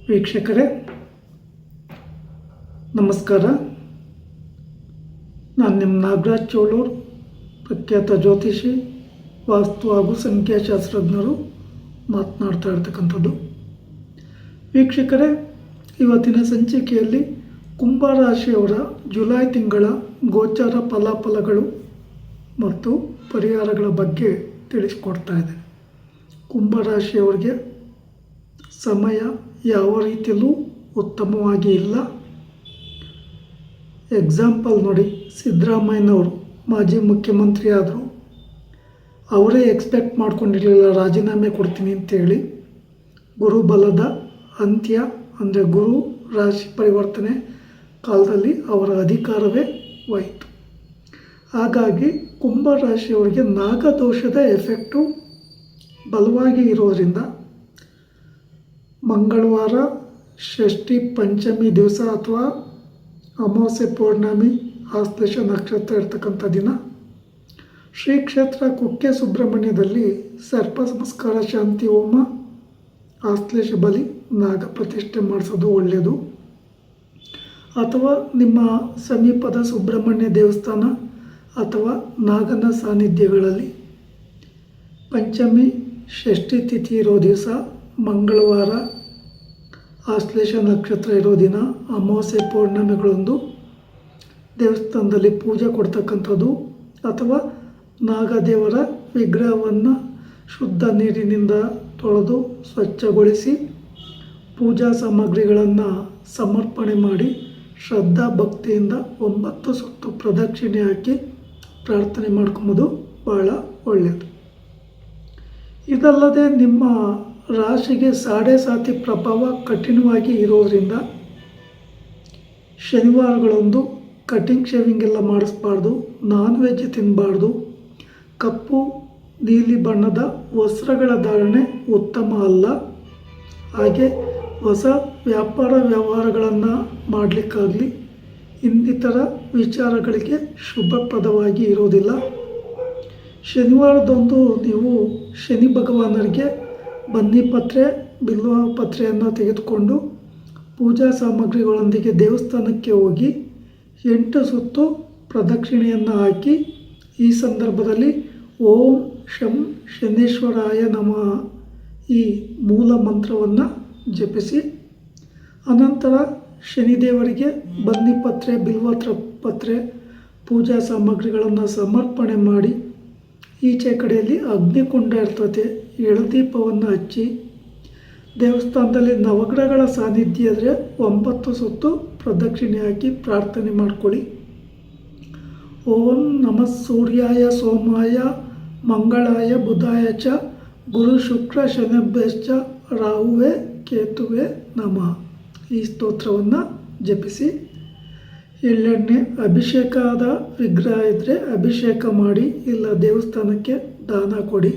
ವೀಕ್ಷಕರೇ ನಮಸ್ಕಾರ. ನಾನು ನಿಮ್ಮ ನಾಗರಾಜ್ ಚೋಳೂರು, ಪ್ರಖ್ಯಾತ ಜ್ಯೋತಿಷಿ, ವಾಸ್ತು ಹಾಗೂ ಸಂಖ್ಯಾಶಾಸ್ತ್ರಜ್ಞರು ಮಾತನಾಡ್ತಾ ಇರ್ತಕ್ಕಂಥದ್ದು. ವೀಕ್ಷಕರೇ, ಇವತ್ತಿನ ಸಂಚಿಕೆಯಲ್ಲಿ ಕುಂಭರಾಶಿಯವರ ಜುಲೈ ತಿಂಗಳ ಗೋಚಾರ ಫಲಾಫಲಗಳು ಮತ್ತು ಪರಿಹಾರಗಳ ಬಗ್ಗೆ ತಿಳಿಸ್ಕೊಡ್ತಾ ಇದೆ. ಕುಂಭರಾಶಿಯವರಿಗೆ ಸಮಯ ಯಾವ ರೀತಿಯಲ್ಲೂ ಉತ್ತಮವಾಗಿ ಇಲ್ಲ. ಎಕ್ಸಾಂಪಲ್ ನೋಡಿ, ಸಿದ್ದರಾಮಯ್ಯನವರು ಮಾಜಿ ಮುಖ್ಯಮಂತ್ರಿ ಆದರು. ಅವರೇ ಎಕ್ಸ್ಪೆಕ್ಟ್ ಮಾಡ್ಕೊಂಡಿರಲಿಲ್ಲ ರಾಜೀನಾಮೆ ಕೊಡ್ತೀನಿ ಅಂತೇಳಿ. ಗುರುಬಲದ ಅಂತ್ಯ ಅಂದರೆ ಗುರು ರಾಶಿ ಪರಿವರ್ತನೆ ಕಾಲದಲ್ಲಿ ಅವರ ಅಧಿಕಾರವೇ ಹೋಯಿತು. ಹಾಗಾಗಿ ಕುಂಭರಾಶಿಯವರಿಗೆ ನಾಗದೋಷದ ಎಫೆಕ್ಟು ಬಲವಾಗಿ ಇರೋದರಿಂದ ಮಂಗಳವಾರ ಷಷ್ಠಿ ಪಂಚಮಿ ದಿವಸ ಅಥವಾ ಅಮಾವಾಸ್ಯೆ ಪೌರ್ಣಮಿ ಆಶ್ಲೇಷ ನಕ್ಷತ್ರ ಇರ್ತಕ್ಕಂಥ ದಿನ ಶ್ರೀ ಕ್ಷೇತ್ರ ಕುಕ್ಕೆ ಸುಬ್ರಹ್ಮಣ್ಯದಲ್ಲಿ ಸರ್ಪ ಸಂಸ್ಕಾರ ಶಾಂತಿ ಹೋಮ, ಆಶ್ಲೇಷ ಬಲಿ, ನಾಗ ಪ್ರತಿಷ್ಠೆ ಮಾಡಿಸೋದು ಒಳ್ಳೆಯದು. ಅಥವಾ ನಿಮ್ಮ ಸಮೀಪದ ಸುಬ್ರಹ್ಮಣ್ಯ ದೇವಸ್ಥಾನ ಅಥವಾ ನಾಗನ ಸಾನ್ನಿಧ್ಯಗಳಲ್ಲಿ ಪಂಚಮಿ ಷಷ್ಠಿ ತಿಥಿ ಇರೋ ದಿವಸ, ಮಂಗಳವಾರ ಆಶ್ಲೇಷ ನಕ್ಷತ್ರ ಇರೋ ದಿನ, ಅಮಾವಾಸ್ಯೆ ಪೌರ್ಣಮಿಗಳೊಂದು ದೇವಸ್ಥಾನದಲ್ಲಿ ಪೂಜೆ ಕೊಡ್ತಕ್ಕಂಥದ್ದು. ಅಥವಾ ನಾಗದೇವರ ವಿಗ್ರಹವನ್ನು ಶುದ್ಧ ನೀರಿನಿಂದ ತೊಳೆದು ಸ್ವಚ್ಛಗೊಳಿಸಿ ಪೂಜಾ ಸಾಮಗ್ರಿಗಳನ್ನು ಸಮರ್ಪಣೆ ಮಾಡಿ ಶ್ರದ್ಧಾ ಭಕ್ತಿಯಿಂದ 9 ಸುತ್ತು ಪ್ರದಕ್ಷಿಣೆ ಹಾಕಿ ಪ್ರಾರ್ಥನೆ ಮಾಡ್ಕೊಂಬೋದು ಭಾಳ ಒಳ್ಳೆಯದು. ಇದಲ್ಲದೆ ನಿಮ್ಮ ರಾಶಿಗೆ ಸಾಡೆ ಸಾತಿ ಪ್ರಭಾವ ಕಠಿಣವಾಗಿ ಇರೋದರಿಂದ ಶನಿವಾರಗಳೊಂದು ಕಟಿಂಗ್ ಶೇವಿಂಗ್ ಎಲ್ಲ ಮಾಡಿಸ್ಬಾರ್ದು, ನಾನ್ ವೆಜ್ ತಿನ್ನಬಾರ್ದು, ಕಪ್ಪು ನೀಲಿ ಬಣ್ಣದ ವಸ್ತ್ರಗಳ ಧಾರಣೆ ಉತ್ತಮ ಅಲ್ಲ. ಹಾಗೆ ಹೊಸ ವ್ಯಾಪಾರ ವ್ಯವಹಾರಗಳನ್ನು ಮಾಡಲಿಕ್ಕಾಗಲಿ ಇನ್ನಿತರ ವಿಚಾರಗಳಿಗೆ ಶುಭಪ್ರದವಾಗಿ ಇರೋದಿಲ್ಲ. ಶನಿವಾರದಂದು ನೀವು ಶನಿ ಭಗವಾನರಿಗೆ ಬನ್ನಿಪತ್ರೆ, ಬಿಲ್ವ ಪತ್ರೆಯನ್ನು ತೆಗೆದುಕೊಂಡು ಪೂಜಾ ಸಾಮಗ್ರಿಗಳೊಂದಿಗೆ ದೇವಸ್ಥಾನಕ್ಕೆ ಹೋಗಿ 8 ಸುತ್ತು ಪ್ರದಕ್ಷಿಣೆಯನ್ನು ಹಾಕಿ ಈ ಸಂದರ್ಭದಲ್ಲಿ ಓಂ ಶಂ ಶನೇಶ್ವರಾಯ ನಮಃ ಈ ಮೂಲ ಮಂತ್ರವನ್ನು ಜಪಿಸಿ, ಅನಂತರ ಶನಿದೇವರಿಗೆ ಬನ್ನಿಪತ್ರೆ, ಬಿಲ್ವತ್ರ ಪತ್ರೆ, ಪೂಜಾ ಸಾಮಗ್ರಿಗಳನ್ನು ಸಮರ್ಪಣೆ ಮಾಡಿ ಈಚೆ ಕಡೆಯಲ್ಲಿ ಅಗ್ನಿಕುಂಡ ಇರ್ತದೆ, ಎಳದೀಪವನ್ನು ಹಚ್ಚಿ ದೇವಸ್ಥಾನದಲ್ಲಿ ನವಗ್ರಹಗಳ ಸಾನ್ನಿಧ್ಯ ಆದರೆ 9 ಸುತ್ತು ಪ್ರದಕ್ಷಿಣೆ ಹಾಕಿ ಪ್ರಾರ್ಥನೆ ಮಾಡ್ಕೊಳ್ಳಿ. ಓಂ ನಮಃ ಸೂರ್ಯಾಯ ಸೋಮಾಯ ಮಂಗಳಾಯ ಬುಧಾಯ ಚ ಗುರು ಶುಕ್ರ ಶನಿಭ್ಯಶ್ಚ ರಾಹುವೇ ಕೇತುವೆ ನಮಃ ಈ ಸ್ತೋತ್ರವನ್ನು ಜಪಿಸಿ, ಎಳ್ಳೆಣ್ಣೆ ಅಭಿಷೇಕದ ವಿಗ್ರಹ ಇದ್ದರೆ ಅಭಿಷೇಕ ಮಾಡಿ, ಇಲ್ಲ ದೇವಸ್ಥಾನಕ್ಕೆ ದಾನ ಕೊಡಿ.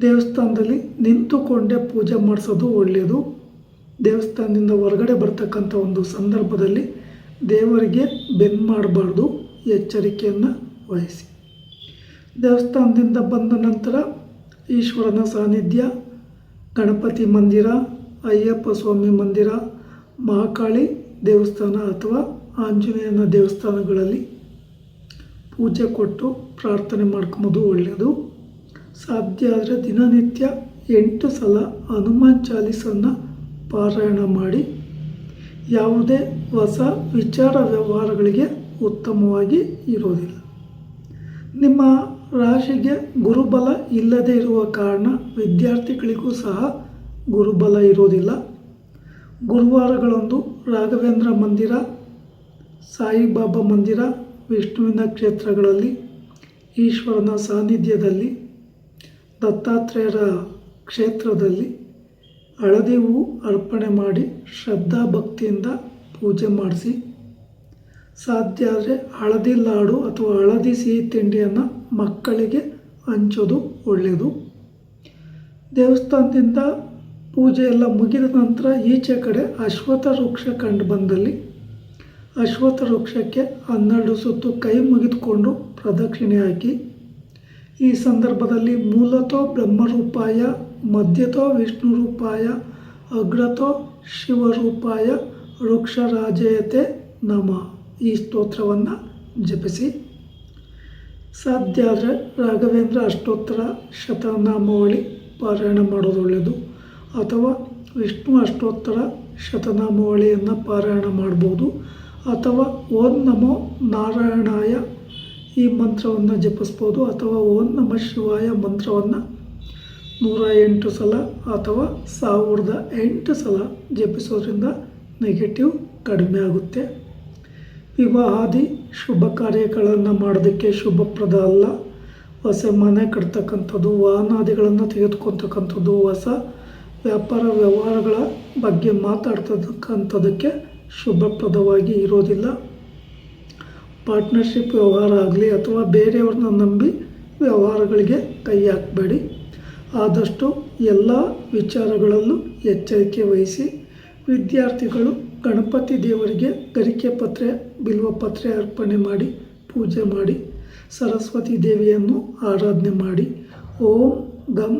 ದೇವಸ್ಥಾನದಲ್ಲಿ ನಿಂತುಕೊಂಡೇ ಪೂಜೆ ಮಾಡಿಸೋದು ಒಳ್ಳೆಯದು. ದೇವಸ್ಥಾನದಿಂದ ಹೊರಗಡೆ ಬರ್ತಕ್ಕಂಥ ಒಂದು ಸಂದರ್ಭದಲ್ಲಿ ದೇವರಿಗೆ ಬೆನ್ನು ಮಾಡಬಾರ್ದು, ಎಚ್ಚರಿಕೆಯನ್ನು ವಹಿಸಿ. ದೇವಸ್ಥಾನದಿಂದ ಬಂದ ನಂತರ ಈಶ್ವರನ ಸಾನ್ನಿಧ್ಯ, ಗಣಪತಿ ಮಂದಿರ, ಅಯ್ಯಪ್ಪ ಸ್ವಾಮಿ ಮಂದಿರ, ಮಹಾಕಾಳಿ ದೇವಸ್ಥಾನ ಅಥವಾ ಆಂಜನೇಯನ ದೇವಸ್ಥಾನಗಳಲ್ಲಿ ಪೂಜೆ ಕೊಟ್ಟು ಪ್ರಾರ್ಥನೆ ಮಾಡ್ಕೊಂಬೋದು ಒಳ್ಳೆಯದು. ಸಾಧ್ಯ ಆದರೆ ದಿನನಿತ್ಯ 8 ಸಲ ಹನುಮಾನ್ ಚಾಲೀಸನ್ನು ಪಾರಾಯಣ ಮಾಡಿ ಯಾವುದೇ ಹೊಸ ವಿಚಾರ ವ್ಯವಹಾರಗಳಿಗೆ ಉತ್ತಮವಾಗಿ ಇರೋದಿಲ್ಲ. ನಿಮ್ಮ ರಾಶಿಗೆ ಗುರುಬಲ ಇಲ್ಲದೇ ಇರುವ ಕಾರಣ ವಿದ್ಯಾರ್ಥಿಗಳಿಗೂ ಸಹ ಗುರುಬಲ ಇರೋದಿಲ್ಲ. ಗುರುವಾರಗಳಂದು ರಾಘವೇಂದ್ರ ಮಂದಿರ, ಸಾಯಿಬಾಬಾ ಮಂದಿರ, ವಿಷ್ಣುವಿನ ಕ್ಷೇತ್ರಗಳಲ್ಲಿ, ಈಶ್ವರನ ಸಾನ್ನಿಧ್ಯದಲ್ಲಿ, ದತ್ತಾತ್ರೇಯರ ಕ್ಷೇತ್ರದಲ್ಲಿ ಹಳದಿ ಹೂವು ಅರ್ಪಣೆ ಮಾಡಿ ಶ್ರದ್ಧಾ ಭಕ್ತಿಯಿಂದ ಪೂಜೆ ಮಾಡಿಸಿ. ಸಾಧ್ಯ ಆದರೆ ಹಳದಿ ಲಾಡು ಅಥವಾ ಹಳದಿ ಸಿಹಿ ತಿಂಡಿಯನ್ನು ಮಕ್ಕಳಿಗೆ ಹಂಚೋದು ಒಳ್ಳೆಯದು. ದೇವಸ್ಥಾನದಿಂದ ಪೂಜೆ ಎಲ್ಲ ಮುಗಿದ ನಂತರ ಈಚೆ ಕಡೆ ಅಶ್ವತ್ಥ ವೃಕ್ಷ ಕಂಡು ಬಂದಲ್ಲಿ ಅಶ್ವತ್ಥ ವೃಕ್ಷಕ್ಕೆ 12 ಸುತ್ತು ಕೈ ಮುಗಿದುಕೊಂಡು ಪ್ರದಕ್ಷಿಣೆ ಹಾಕಿ ಈ ಸಂದರ್ಭದಲ್ಲಿ ಮೂಲತೋ ಬ್ರಹ್ಮರೂಪಾಯ, ಮಧ್ಯತೋ ವಿಷ್ಣು ರೂಪಾಯ, ಅಗ್ರತೋ ಶಿವರೂಪಾಯ ವೃಕ್ಷರಾಜಯತೆ ನಮಃ. ಈ ಸ್ತೋತ್ರವನ್ನು ಜಪಿಸಿ. ಸಾಧ್ಯ ಆದರೆ ರಾಘವೇಂದ್ರ ಅಷ್ಟೋತ್ತರ ಶತನಾಮಾವಳಿ ಪಾರಾಯಣ ಮಾಡೋದು ಒಳ್ಳೆಯದು, ಅಥವಾ ವಿಷ್ಣು ಅಷ್ಟೋತ್ತರ ಶತನಾಮಾವಳಿಯನ್ನು ಪಾರಾಯಣ ಮಾಡ್ಬೋದು, ಅಥವಾ ಓಂ ನಮೋ ನಾರಾಯಣಾಯ ಈ ಮಂತ್ರವನ್ನು ಜಪಿಸ್ಬೋದು, ಅಥವಾ ಓಂ ನಮಃ ಶಿವಾಯ ಮಂತ್ರವನ್ನು 108 ಸಲ ಅಥವಾ 1008 ಸಲ ಜಪಿಸೋದ್ರಿಂದ ನೆಗೆಟಿವ್ ಕಡಿಮೆ ಆಗುತ್ತೆ. ವಿವಾಹಾದಿ ಶುಭ ಕಾರ್ಯಗಳನ್ನು ಮಾಡೋದಕ್ಕೆ ಶುಭಪ್ರದ ಅಲ್ಲ. ಹೊಸ ಮನೆ ಕಟ್ತಕ್ಕಂಥದ್ದು, ವಾಹನಾದಿಗಳನ್ನು ತೆಗೆದುಕೊಳ್ತಕ್ಕಂಥದ್ದು, ಹೊಸ ವ್ಯಾಪಾರ ವ್ಯವಹಾರಗಳ ಬಗ್ಗೆ ಮಾತಾಡ್ತಕ್ಕಂಥದ್ದಕ್ಕೆ ಶುಭಪ್ರದವಾಗಿ ಇರೋದಿಲ್ಲ. ಪಾರ್ಟ್ನರ್ಶಿಪ್ ವ್ಯವಹಾರ ಆಗಲಿ ಅಥವಾ ಬೇರೆಯವ್ರನ್ನ ನಂಬಿ ವ್ಯವಹಾರಗಳಿಗೆ ಕೈ ಹಾಕಬೇಡಿ. ಆದಷ್ಟು ಎಲ್ಲ ವಿಚಾರಗಳಲ್ಲೂ ಎಚ್ಚರಿಕೆ ವಹಿಸಿ. ವಿದ್ಯಾರ್ಥಿಗಳು ಗಣಪತಿ ದೇವರಿಗೆ ಗರಿಕೆ ಪತ್ರೆ ಬಿಲ್ವಪತ್ರೆ ಅರ್ಪಣೆ ಮಾಡಿ ಪೂಜೆ ಮಾಡಿ ಸರಸ್ವತಿ ದೇವಿಯನ್ನು ಆರಾಧನೆ ಮಾಡಿ. ಓಂ ಗಂ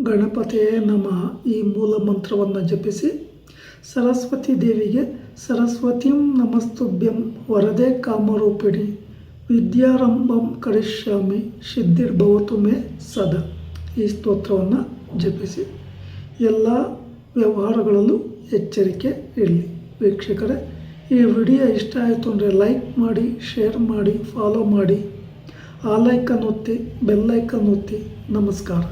ಗಣಪತಿಯೇ ನಮಃ ಈ ಮೂಲ ಮಂತ್ರವನ್ನು ಜಪಿಸಿ ಸರಸ್ವತಿ ದೇವಿಗೆ ಸರಸ್ವತೀಂ ನಮಸ್ತುಭ್ಯಂ ವರದೆ ಕಾಮರೂಪಿಣಿ ವಿದ್ಯಾರಂಭಂ ಕರಿಷ್ಯಾಮಿ ಸಿದ್ಧಿರ್ಭವತು ಮೇ ಸದಾ ಈ ಸ್ತೋತ್ರವನ್ನು ಜಪಿಸಿ. ಎಲ್ಲ ವ್ಯವಹಾರಗಳಲ್ಲೂ ಎಚ್ಚರಿಕೆ ಇರಲಿ. ವೀಕ್ಷಕರೇ, ಈ ವಿಡಿಯೋ ಇಷ್ಟ ಆಯಿತು ಅಂದರೆ ಲೈಕ್ ಮಾಡಿ, ಶೇರ್ ಮಾಡಿ, ಫಾಲೋ ಮಾಡಿ, ಆ ಲೈಕನ್ನು ಒತ್ತಿ, ಬೆಲ್ಲೈಕನ್ನು ಒತ್ತಿ. ನಮಸ್ಕಾರ.